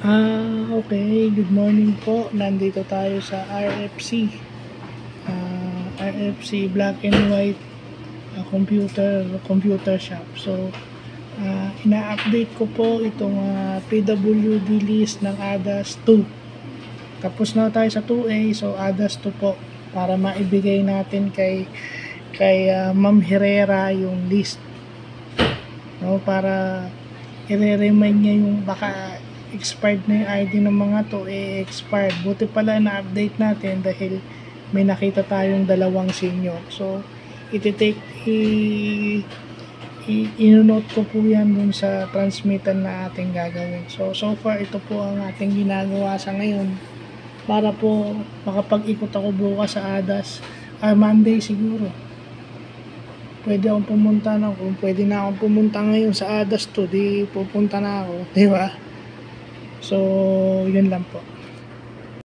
Okay. Good morning po. Nandito tayo sa RFC. RFC Black and White computer shop. So, ina-update ko po itong PWD list ng ADAS 2. Tapos na tayo sa 2A, so ADAS 2 po para maibigay natin kay Ma'am Herrera yung list. No, para i-remind niya yung baka expired na yung ID ng mga to, expired. Buti pala na-update natin dahil may nakita tayong dalawang senior. So, ino-note ko po yan dun sa transmitter na ating gagawin. So far, ito po ang ating ginagawa sa ngayon para po makapag-ikot ako bukas sa ADAS. Monday siguro. Pwede akong pumunta na, kung pwede na akong pumunta ngayon sa ADAS 2, di pupunta na ako, di ba? So, yun lang po.